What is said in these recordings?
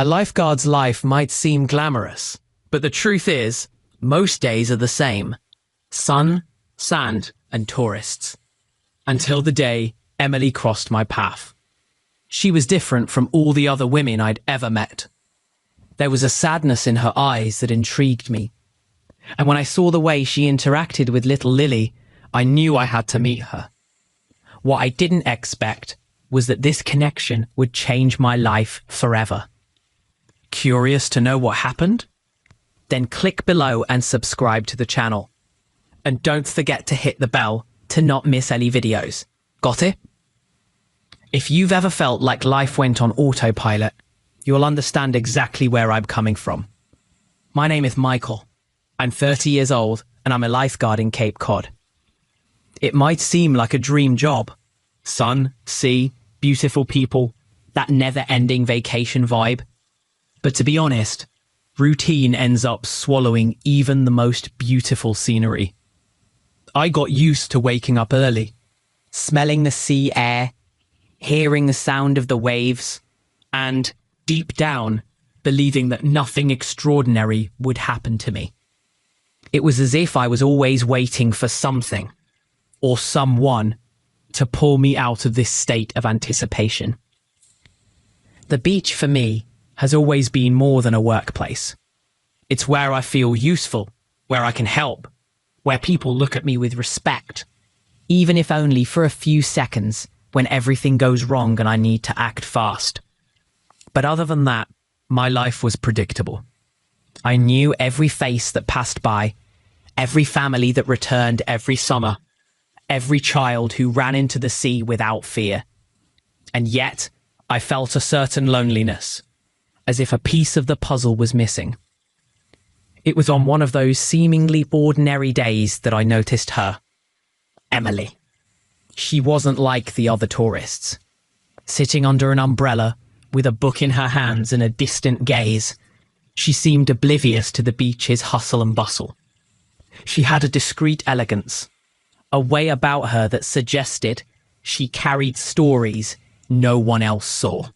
A lifeguard's life might seem glamorous, but the truth is, most days are the same. Sun, sand, and tourists. Until the day Emily crossed my path. She was different from all the other women I'd ever met. There was a sadness in her eyes that intrigued me. And when I saw the way she interacted with little Lily, I knew I had to meet her. What I didn't expect was that this connection would change my life forever. Curious to know what happened? Then click below and subscribe to the channel. And don't forget to hit the bell to not miss any videos. Got it? If you've ever felt like life went on autopilot, you'll understand exactly where I'm coming from. My name is Michael. I'm 30 years old and I'm a lifeguard in Cape Cod. It might seem like a dream job. Sun, sea, beautiful people, that never-ending vacation vibe. But to be honest, routine ends up swallowing even the most beautiful scenery. I got used to waking up early, smelling the sea air, hearing the sound of the waves, and, deep down, believing that nothing extraordinary would happen to me. It was as if I was always waiting for something, or someone, to pull me out of this state of anticipation. The beach, for me, has always been more than a workplace. It's where I feel useful, where I can help, where people look at me with respect, even if only for a few seconds when everything goes wrong and I need to act fast. But other than that, my life was predictable. I knew every face that passed by, every family that returned every summer, every child who ran into the sea without fear. And yet, I felt a certain loneliness, as if a piece of the puzzle was missing. It was on one of those seemingly ordinary days that I noticed her, Emily. She wasn't like the other tourists. Sitting under an umbrella, with a book in her hands and a distant gaze, she seemed oblivious to the beach's hustle and bustle. She had a discreet elegance, a way about her that suggested she carried stories no one else saw.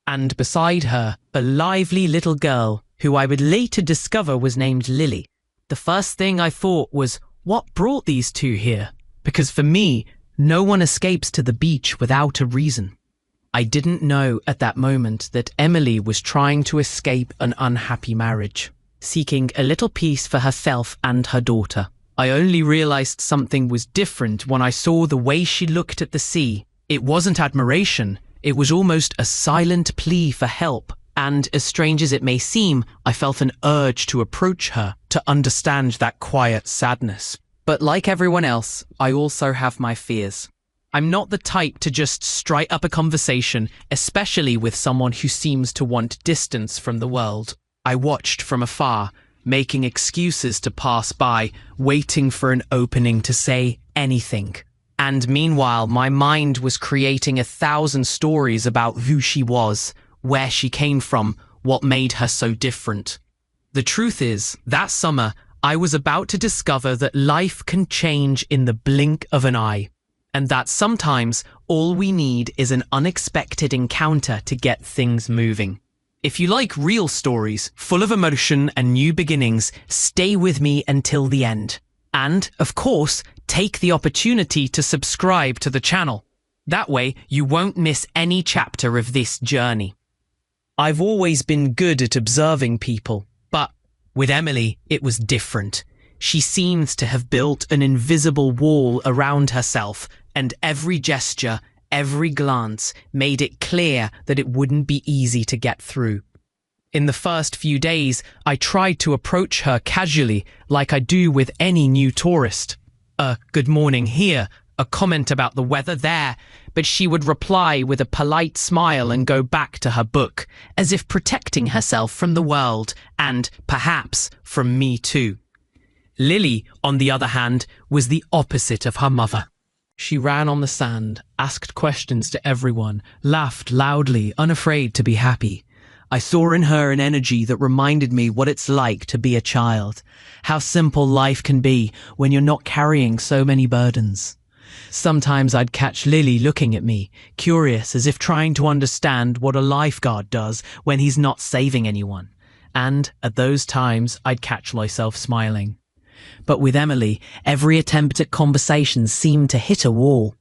And beside her, a lively little girl who I would later discover was named Lily. The first thing I thought was, what brought these two here? Because for me, no one escapes to the beach without a reason. I didn't know at that moment that Emily was trying to escape an unhappy marriage, seeking a little peace for herself and her daughter. I only realized something was different when I saw the way she looked at the sea. It wasn't admiration, it was almost a silent plea for help. And as strange as it may seem, I felt an urge to approach her, to understand that quiet sadness. But like everyone else, I also have my fears. I'm not the type to just strike up a conversation, especially with someone who seems to want distance from the world. I watched from afar, making excuses to pass by, waiting for an opening to say anything. And meanwhile, my mind was creating 1,000 stories about who she was, where she came from, what made her so different. The truth is, that summer, I was about to discover that life can change in the blink of an eye, and that sometimes all we need is an unexpected encounter to get things moving. If you like real stories, full of emotion and new beginnings, stay with me until the end. And, of course, take the opportunity to subscribe to the channel. That way, you won't miss any chapter of this journey. I've always been good at observing people, but with Emily, it was different. She seemed to have built an invisible wall around herself, and every gesture, every glance made it clear that it wouldn't be easy to get through. In the first few days, I tried to approach her casually, like I do with any new tourist. Good morning here, a comment about the weather there, but she would reply with a polite smile and go back to her book, as if protecting herself from the world, and, perhaps, from me too. Lily, on the other hand, was the opposite of her mother. She ran on the sand, asked questions to everyone, laughed loudly, unafraid to be happy. I saw in her an energy that reminded me what it's like to be a child, how simple life can be when you're not carrying so many burdens. Sometimes I'd catch Lily looking at me, curious as if trying to understand what a lifeguard does when he's not saving anyone. And at those times, I'd catch myself smiling. But with Emily, every attempt at conversation seemed to hit a wall.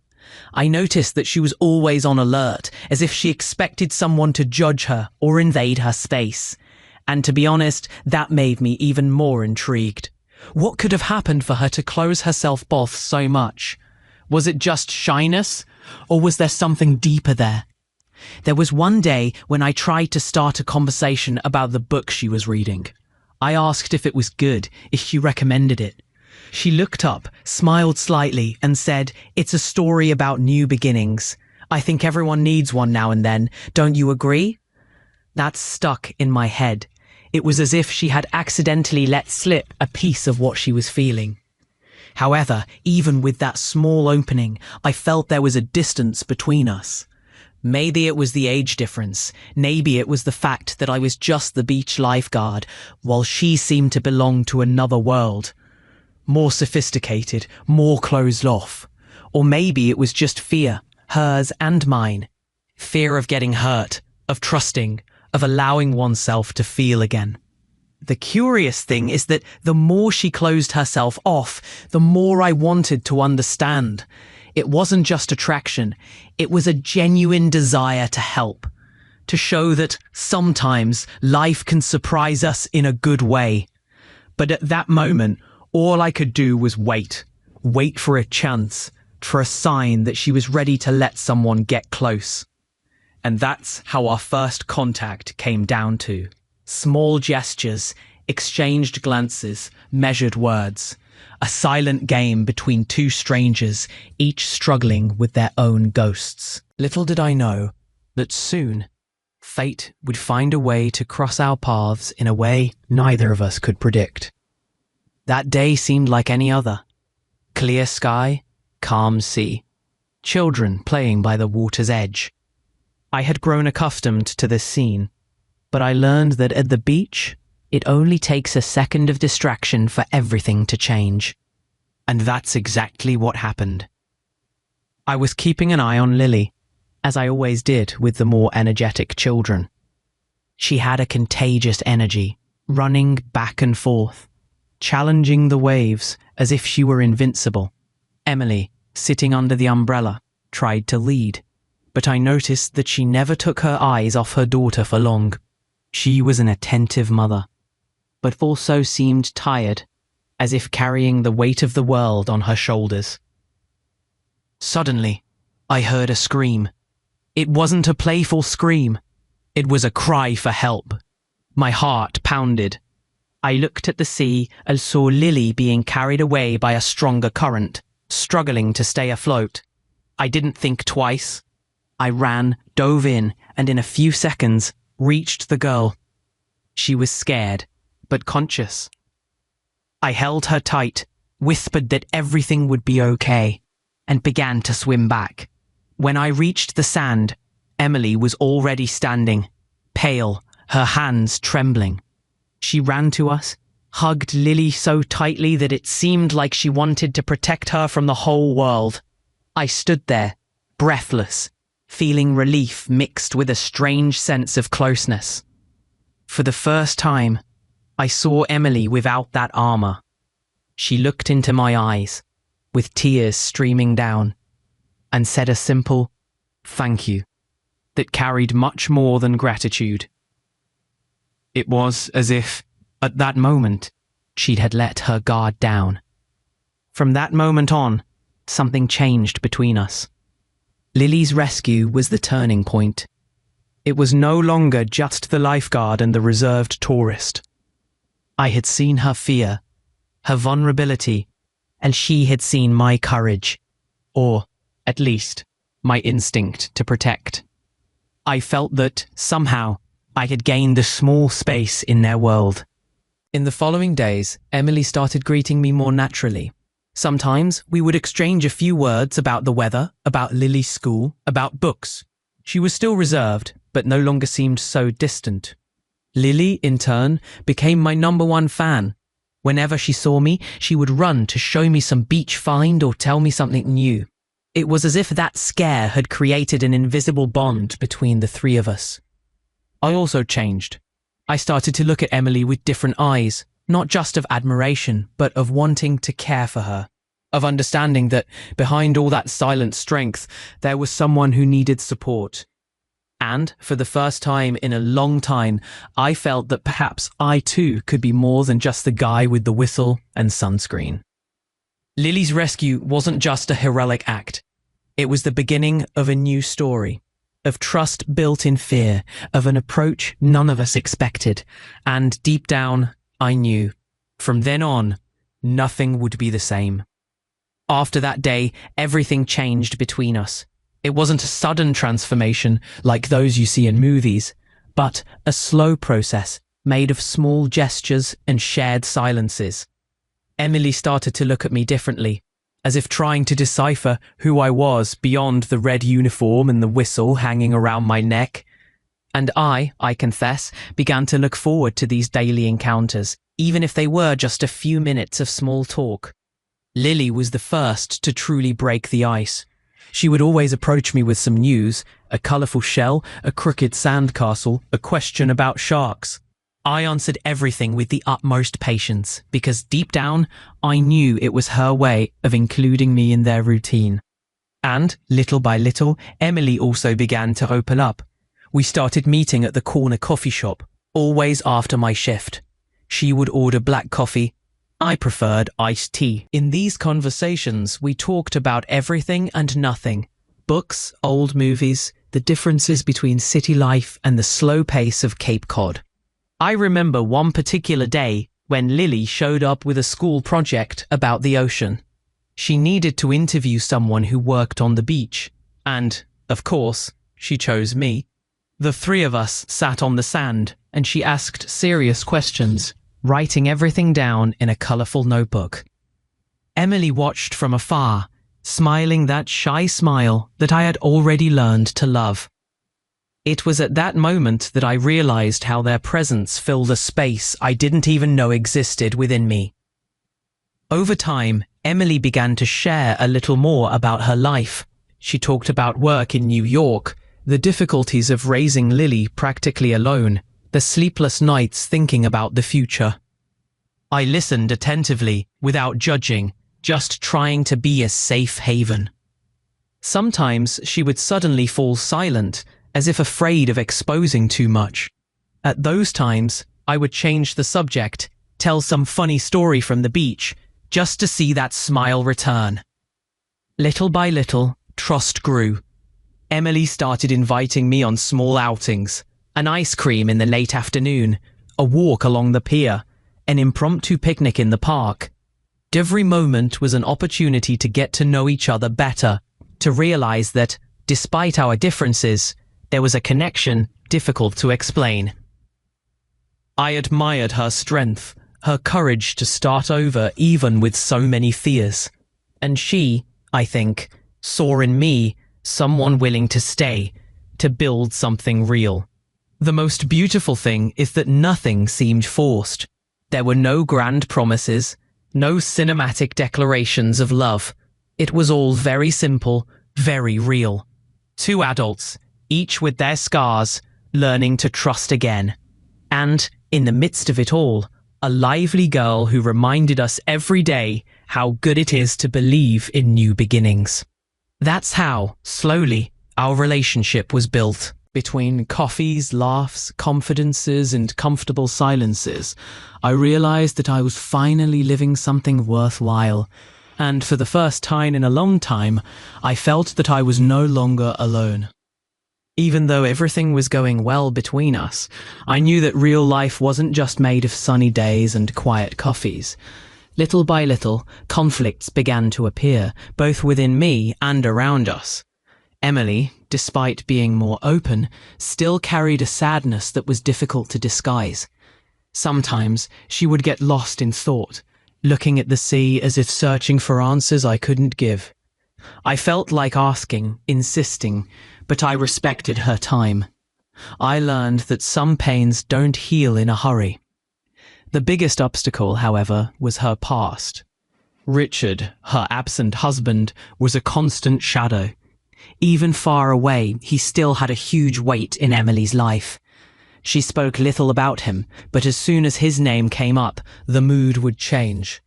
I noticed that she was always on alert, as if she expected someone to judge her or invade her space. And to be honest, that made me even more intrigued. What could have happened for her to close herself off so much? Was it just shyness, or was there something deeper there? There was one day when I tried to start a conversation about the book she was reading. I asked if it was good, if she recommended it. She looked up, smiled slightly, and said, "It's a story about new beginnings. I think everyone needs one now and then. Don't you agree?" That stuck in my head. It was as if she had accidentally let slip a piece of what she was feeling. However, even with that small opening, I felt there was a distance between us. Maybe it was the age difference. Maybe it was the fact that I was just the beach lifeguard, while she seemed to belong to another world. More sophisticated, more closed off. Or maybe it was just fear, hers and mine. Fear of getting hurt, of trusting, of allowing oneself to feel again. The curious thing is that the more she closed herself off, the more I wanted to understand. It wasn't just attraction, it was a genuine desire to help. To show that sometimes life can surprise us in a good way. But at that moment, all I could do was wait. Wait for a chance, for a sign that she was ready to let someone get close. And that's how our first contact came down to. Small gestures, exchanged glances, measured words. A silent game between two strangers, each struggling with their own ghosts. Little did I know that soon, fate would find a way to cross our paths in a way neither of us could predict. That day seemed like any other. Clear sky, calm sea. Children playing by the water's edge. I had grown accustomed to this scene. But I learned that at the beach, it only takes a second of distraction for everything to change. And that's exactly what happened. I was keeping an eye on Lily, as I always did with the more energetic children. She had a contagious energy, running back and forth, challenging the waves as if she were invincible. Emily, sitting under the umbrella, tried to lead, but I noticed that she never took her eyes off her daughter for long. She was an attentive mother, but also seemed tired, as if carrying the weight of the world on her shoulders. Suddenly, I heard a scream. It wasn't a playful scream. It was a cry for help. My heart pounded. I looked at the sea and saw Lily being carried away by a stronger current, struggling to stay afloat. I didn't think twice. I ran, dove in, and in a few seconds, reached the girl. She was scared, but conscious. I held her tight, whispered that everything would be okay, and began to swim back. When I reached the sand, Emily was already standing, pale, her hands trembling. She ran to us, hugged Lily so tightly that it seemed like she wanted to protect her from the whole world. I stood there, breathless, feeling relief mixed with a strange sense of closeness. For the first time, I saw Emily without that armor. She looked into my eyes, with tears streaming down, and said a simple, "Thank you," that carried much more than gratitude. It was as if, at that moment, she had let her guard down. From that moment on, something changed between us. Lily's rescue was the turning point. It was no longer just the lifeguard and the reserved tourist. I had seen her fear, her vulnerability, and she had seen my courage, or, at least, my instinct to protect. I felt that, somehow, I had gained a small space in their world. In the following days, Emily started greeting me more naturally. Sometimes we would exchange a few words about the weather, about Lily's school, about books. She was still reserved, but no longer seemed so distant. Lily, in turn, became my #1 fan. Whenever she saw me, she would run to show me some beach find or tell me something new. It was as if that scare had created an invisible bond between the three of us. I also changed. I started to look at Emily with different eyes, not just of admiration, but of wanting to care for her, of understanding that behind all that silent strength, there was someone who needed support. And, for the first time in a long time, I felt that perhaps I too could be more than just the guy with the whistle and sunscreen. Lily's rescue wasn't just a heroic act. It was the beginning of a new story, of trust built in fear, of an approach none of us expected. And deep down, I knew, from then on, nothing would be the same. After that day, everything changed between us. It wasn't a sudden transformation like those you see in movies, but a slow process made of small gestures and shared silences. Emily started to look at me differently, as if trying to decipher who I was beyond the red uniform and the whistle hanging around my neck. And I confess, began to look forward to these daily encounters, even if they were just a few minutes of small talk. Lily was the first to truly break the ice. She would always approach me with some news, a colourful shell, a crooked sandcastle, a question about sharks. I answered everything with the utmost patience, because deep down, I knew it was her way of including me in their routine. And, little by little, Emily also began to open up. We started meeting at the corner coffee shop, always after my shift. She would order black coffee. I preferred iced tea. In these conversations, we talked about everything and nothing. Books, old movies, the differences between city life and the slow pace of Cape Cod. I remember one particular day when Lily showed up with a school project about the ocean. She needed to interview someone who worked on the beach. And, of course, she chose me. The three of us sat on the sand, and she asked serious questions, writing everything down in a colourful notebook. Emily watched from afar, smiling that shy smile that I had already learned to love. It was at that moment that I realised how their presence filled a space I didn't even know existed within me. Over time, Emily began to share a little more about her life. She talked about work in New York, the difficulties of raising Lily practically alone, the sleepless nights thinking about the future. I listened attentively, without judging, just trying to be a safe haven. Sometimes she would suddenly fall silent, as if afraid of exposing too much. At those times, I would change the subject, tell some funny story from the beach, just to see that smile return. Little by little, trust grew. Emily started inviting me on small outings, an ice cream in the late afternoon, a walk along the pier, an impromptu picnic in the park. Every moment was an opportunity to get to know each other better, to realize that, despite our differences, there was a connection difficult to explain. I admired her strength, her courage to start over even with so many fears. And she, I think, saw in me someone willing to stay, to build something real. The most beautiful thing is that nothing seemed forced. There were no grand promises, no cinematic declarations of love. It was all very simple, very real. Two adults, each with their scars, learning to trust again. And, in the midst of it all, a lively girl who reminded us every day how good it is to believe in new beginnings. That's how, slowly, our relationship was built. Between coffees, laughs, confidences, and comfortable silences, I realized that I was finally living something worthwhile. And for the first time in a long time, I felt that I was no longer alone. Even though everything was going well between us, I knew that real life wasn't just made of sunny days and quiet coffees. Little by little, conflicts began to appear, both within me and around us. Emily, despite being more open, still carried a sadness that was difficult to disguise. Sometimes she would get lost in thought, looking at the sea as if searching for answers I couldn't give. I felt like asking, insisting, but I respected her time. I learned that some pains don't heal in a hurry. The biggest obstacle, however, was her past. Richard, her absent husband, was a constant shadow. Even far away, he still had a huge weight in Emily's life. She spoke little about him, but as soon as his name came up, the mood would change.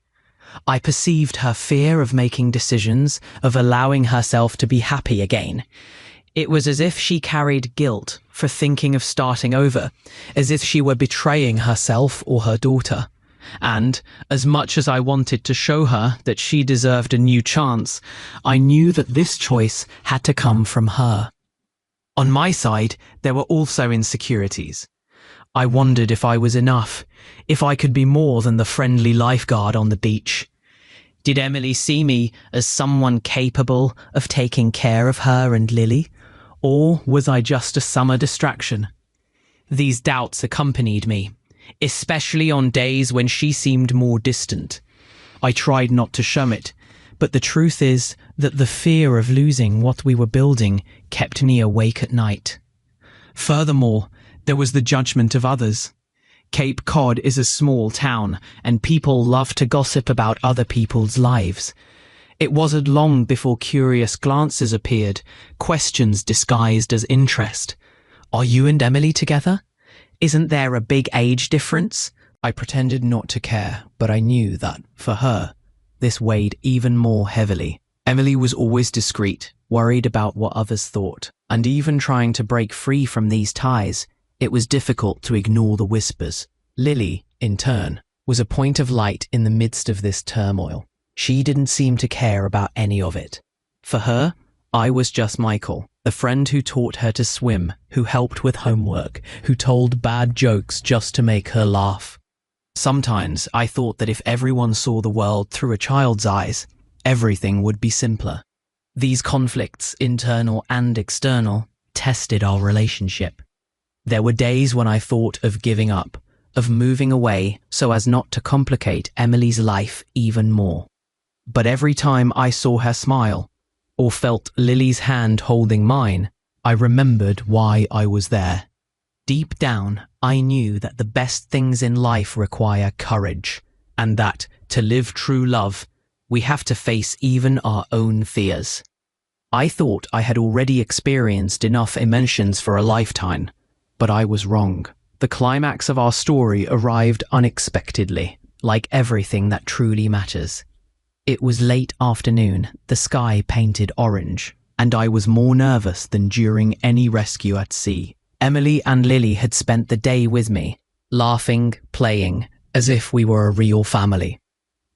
I perceived her fear of making decisions, of allowing herself to be happy again. It was as if she carried guilt for thinking of starting over, as if she were betraying herself or her daughter. And, as much as I wanted to show her that she deserved a new chance, I knew that this choice had to come from her. On my side, there were also insecurities. I wondered if I was enough, if I could be more than the friendly lifeguard on the beach. Did Emily see me as someone capable of taking care of her and Lily, or was I just a summer distraction? These doubts accompanied me, especially on days when she seemed more distant. I tried not to show it, but the truth is that the fear of losing what we were building kept me awake at night. Furthermore, there was the judgment of others. Cape Cod is a small town, and people love to gossip about other people's lives. It wasn't long before curious glances appeared, questions disguised as interest. "Are you and Emily together? Isn't there a big age difference?" I pretended not to care, but I knew that, for her, this weighed even more heavily. Emily was always discreet, worried about what others thought, and even trying to break free from these ties, it was difficult to ignore the whispers. Lily, in turn, was a point of light in the midst of this turmoil. She didn't seem to care about any of it. For her, I was just Michael, the friend who taught her to swim, who helped with homework, who told bad jokes just to make her laugh. Sometimes I thought that if everyone saw the world through a child's eyes, everything would be simpler. These conflicts, internal and external, tested our relationship. There were days when I thought of giving up, of moving away so as not to complicate Emily's life even more. But every time I saw her smile, or felt Lily's hand holding mine, I remembered why I was there. Deep down, I knew that the best things in life require courage, and that, to live true love, we have to face even our own fears. I thought I had already experienced enough emotions for a lifetime, but I was wrong. The climax of our story arrived unexpectedly, like everything that truly matters. It was late afternoon, the sky painted orange, and I was more nervous than during any rescue at sea. Emily and Lily had spent the day with me, laughing, playing, as if we were a real family.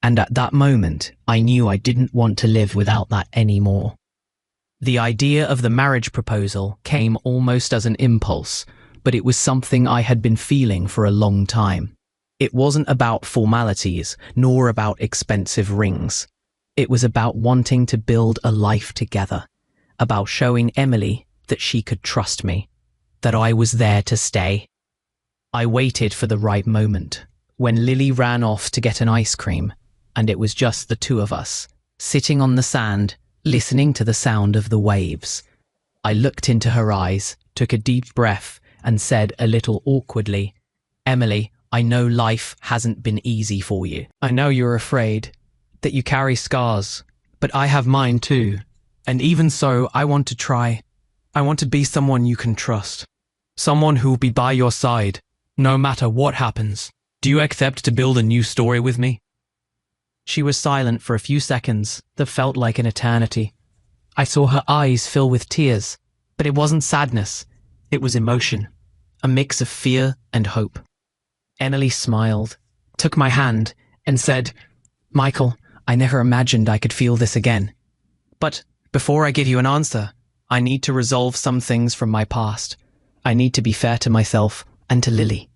And at that moment, I knew I didn't want to live without that anymore. The idea of the marriage proposal came almost as an impulse, but it was something I had been feeling for a long time. It wasn't about formalities, nor about expensive rings. It was about wanting to build a life together, about showing Emily that she could trust me, that I was there to stay. I waited for the right moment, when Lily ran off to get an ice cream, and it was just the two of us, sitting on the sand, listening to the sound of the waves. I looked into her eyes, took a deep breath, and said a little awkwardly, "Emily, I know life hasn't been easy for you. I know you're afraid, that you carry scars, but I have mine too. And even so, I want to try. I want to be someone you can trust. Someone who will be by your side, no matter what happens. Do you accept to build a new story with me?" She was silent for a few seconds that felt like an eternity. I saw her eyes fill with tears, but it wasn't sadness. It was emotion, a mix of fear and hope. Emily smiled, took my hand, and said, "Michael, I never imagined I could feel this again. But before I give you an answer, I need to resolve some things from my past. I need to be fair to myself and to Lily."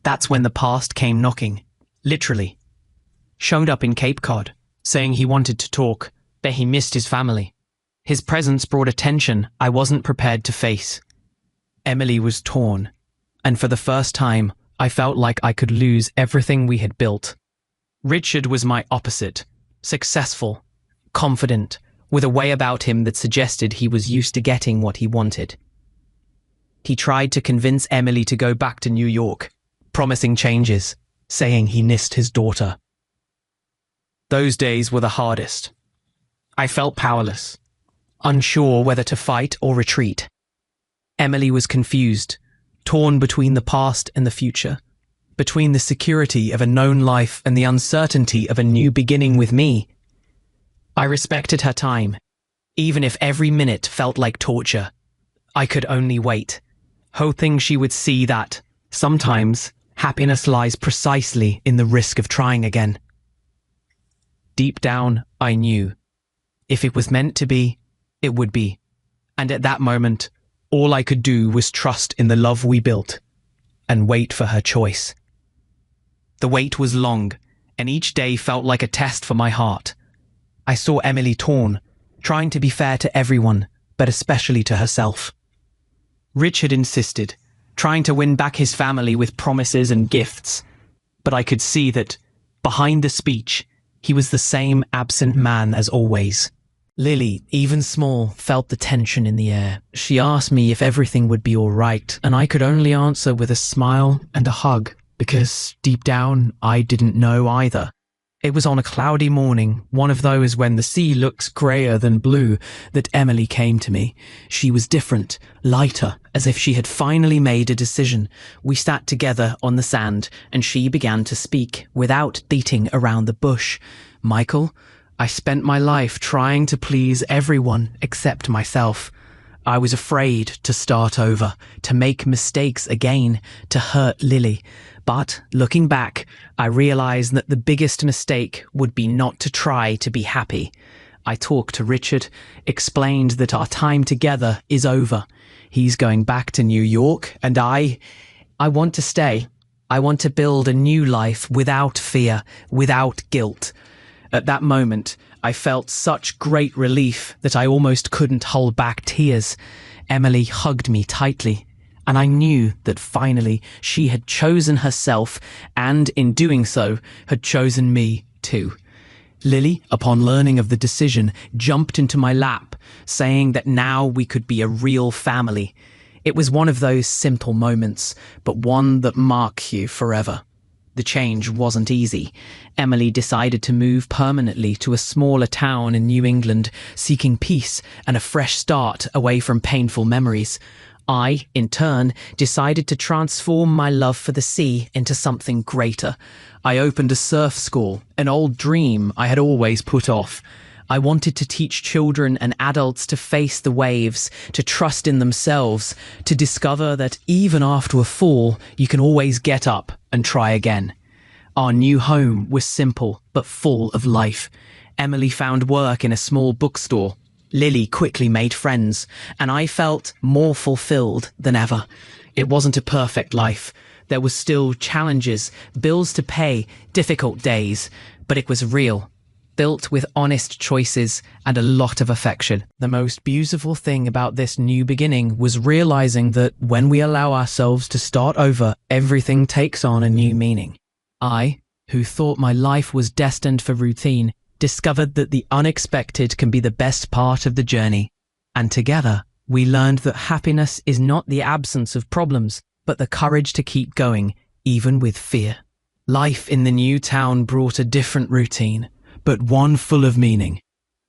That's when the past came knocking, literally. Showed up in Cape Cod, saying he wanted to talk, but he missed his family. His presence brought a tension I wasn't prepared to face. Emily was torn, and for the first time, I felt like I could lose everything we had built. Richard was my opposite, successful, confident, with a way about him that suggested he was used to getting what he wanted. He tried to convince Emily to go back to New York, promising changes, saying he missed his daughter. Those days were the hardest. I felt powerless, unsure whether to fight or retreat. Emily was confused, torn between the past and the future, between the security of a known life and the uncertainty of a new beginning with me. I respected her time, even if every minute felt like torture. I could only wait, hoping she would see that, sometimes, happiness lies precisely in the risk of trying again. Deep down, I knew. If it was meant to be, it would be. And at that moment, all I could do was trust in the love we built and wait for her choice. The wait was long, and each day felt like a test for my heart. I saw Emily torn, trying to be fair to everyone, but especially to herself. Richard insisted, trying to win back his family with promises and gifts. But I could see that, behind the speech, he was the same absent man as always. Lily, even small, felt the tension in the air. She asked me if everything would be all right, and I could only answer with a smile and a hug, because deep down, I didn't know either. It was on a cloudy morning, one of those when the sea looks grayer than blue, that Emily came to me. She was different, lighter, as if she had finally made a decision. We sat together on the sand, and she began to speak, without beating around the bush. "Michael, I spent my life trying to please everyone except myself. I was afraid to start over, to make mistakes again, to hurt Lily. But, looking back, I realized that the biggest mistake would be not to try to be happy. I talked to Richard, explained that our time together is over. He's going back to New York, and I want to stay. I want to build a new life without fear, without guilt." At that moment, I felt such great relief that I almost couldn't hold back tears. Emily hugged me tightly, and I knew that finally she had chosen herself, and in doing so, had chosen me too. Lily, upon learning of the decision, jumped into my lap, saying that now we could be a real family. It was one of those simple moments, but one that marks you forever. The change wasn't easy. Emily decided to move permanently to a smaller town in New England, seeking peace and a fresh start away from painful memories. I, in turn, decided to transform my love for the sea into something greater. I opened a surf school, an old dream I had always put off. I wanted to teach children and adults to face the waves, to trust in themselves, to discover that even after a fall, you can always get up and try again. Our new home was simple but full of life. Emily found work in a small bookstore. Lily quickly made friends, and I felt more fulfilled than ever. It wasn't a perfect life. There were still challenges, bills to pay, difficult days, but it was real. Built with honest choices and a lot of affection. The most beautiful thing about this new beginning was realizing that when we allow ourselves to start over, everything takes on a new meaning. I, who thought my life was destined for routine, discovered that the unexpected can be the best part of the journey. And together, we learned that happiness is not the absence of problems, but the courage to keep going, even with fear. Life in the new town brought a different routine, but one full of meaning.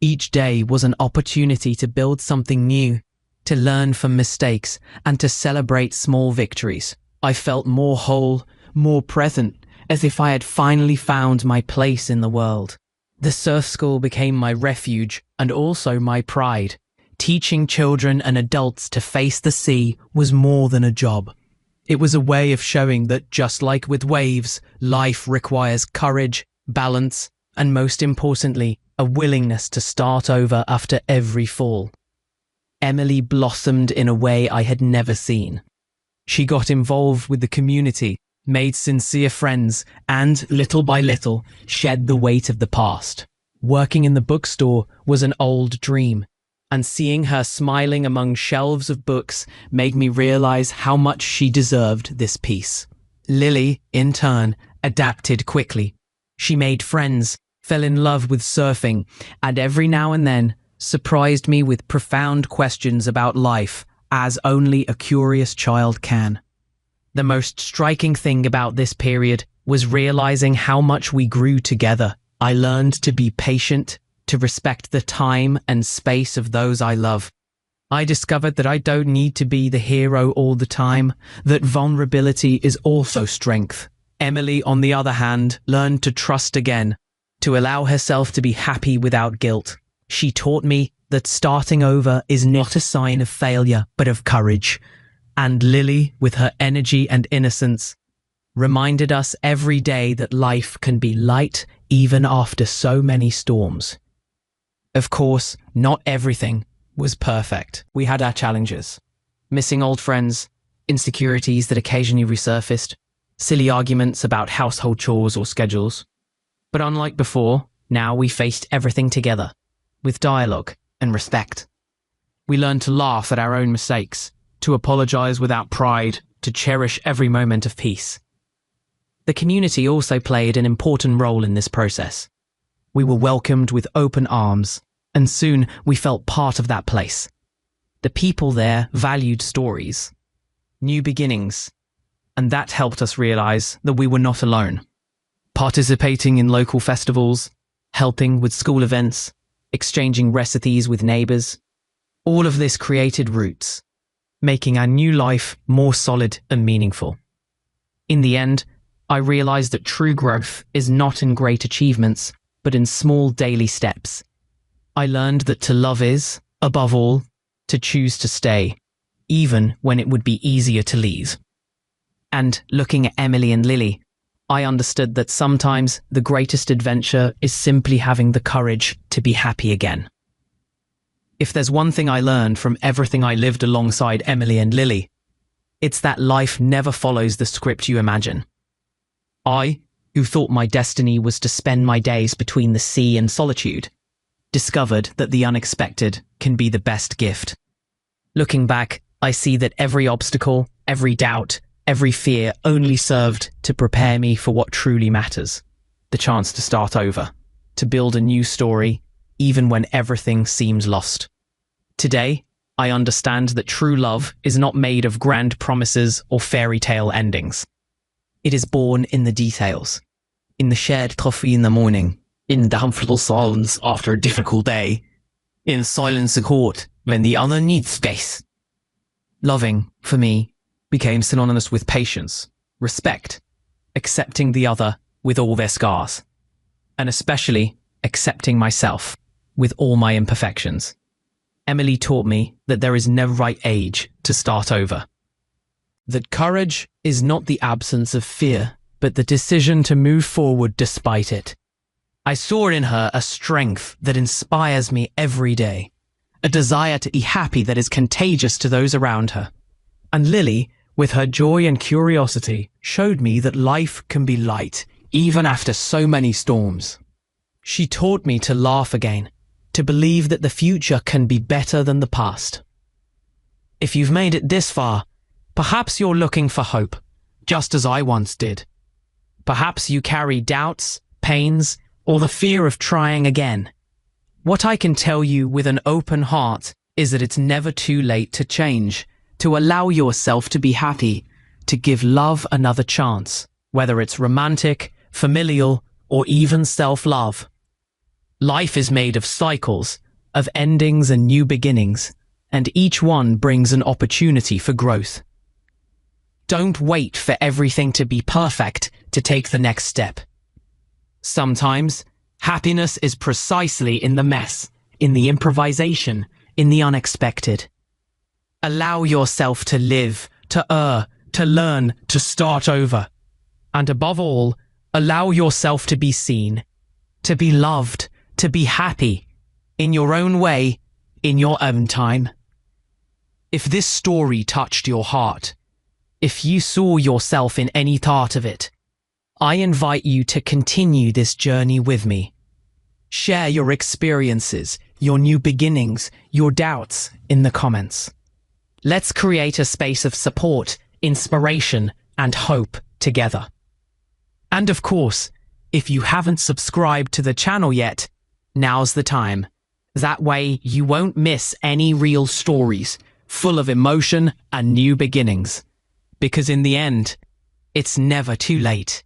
Each day was an opportunity to build something new, to learn from mistakes, and to celebrate small victories. I felt more whole, more present, as if I had finally found my place in the world. The surf school became my refuge and also my pride. Teaching children and adults to face the sea was more than a job. It was a way of showing that just like with waves, life requires courage, balance, and most importantly, a willingness to start over after every fall. Emily blossomed in a way I had never seen. She got involved with the community, made sincere friends, and, little by little, shed the weight of the past. Working in the bookstore was an old dream, and seeing her smiling among shelves of books made me realize how much she deserved this peace. Lily, in turn, adapted quickly. She made friends, fell in love with surfing, and every now and then surprised me with profound questions about life, as only a curious child can. The most striking thing about this period was realizing how much we grew together. I learned to be patient, to respect the time and space of those I love. I discovered that I don't need to be the hero all the time, that vulnerability is also strength. Emily, on the other hand, learned to trust again, to allow herself to be happy without guilt. She taught me that starting over is not a sign of failure, but of courage. And Lily, with her energy and innocence, reminded us every day that life can be light even after so many storms. Of course, not everything was perfect. We had our challenges. Missing old friends, insecurities that occasionally resurfaced, silly arguments about household chores or schedules. But unlike before, now we faced everything together, with dialogue and respect. We learned to laugh at our own mistakes, to apologize without pride, to cherish every moment of peace. The community also played an important role in this process. We were welcomed with open arms, and soon we felt part of that place. The people there valued stories, new beginnings, and that helped us realize that we were not alone. Participating in local festivals, helping with school events, exchanging recipes with neighbors, all of this created roots, making our new life more solid and meaningful. In the end, I realized that true growth is not in great achievements, but in small daily steps. I learned that to love is, above all, to choose to stay, even when it would be easier to leave. And looking at Emily and Lily, I understood that sometimes the greatest adventure is simply having the courage to be happy again. If there's one thing I learned from everything I lived alongside Emily and Lily, it's that life never follows the script you imagine. I, who thought my destiny was to spend my days between the sea and solitude, discovered that the unexpected can be the best gift. Looking back, I see that every obstacle, every doubt, every fear only served to prepare me for what truly matters. The chance to start over, to build a new story, even when everything seems lost. Today, I understand that true love is not made of grand promises or fairy tale endings. It is born in the details, in the shared coffee in the morning, in the comfortable silence after a difficult day, in silent support when the other needs space. Loving, for me, became synonymous with patience, respect, accepting the other with all their scars, and especially accepting myself with all my imperfections. Emily taught me that there is no right age to start over. That courage is not the absence of fear, but the decision to move forward despite it. I saw in her a strength that inspires me every day, a desire to be happy that is contagious to those around her. And Lily, with her joy and curiosity, showed me that life can be light, even after so many storms. She taught me to laugh again, to believe that the future can be better than the past. If you've made it this far, perhaps you're looking for hope, just as I once did. Perhaps you carry doubts, pains, or the fear of trying again. What I can tell you with an open heart is that it's never too late to change, to allow yourself to be happy, to give love another chance, whether it's romantic, familial, or even self-love. Life is made of cycles, of endings and new beginnings, and each one brings an opportunity for growth. Don't wait for everything to be perfect to take the next step. Sometimes, happiness is precisely in the mess, in the improvisation, in the unexpected. Allow yourself to live, to err, to learn, to start over. And above all, allow yourself to be seen, to be loved, to be happy, in your own way, in your own time. If this story touched your heart, if you saw yourself in any part of it, I invite you to continue this journey with me. Share your experiences, your new beginnings, your doubts in the comments. Let's create a space of support, inspiration, and hope together. And of course, if you haven't subscribed to the channel yet, now's the time. That way you won't miss any real stories, full of emotion and new beginnings. Because in the end, it's never too late.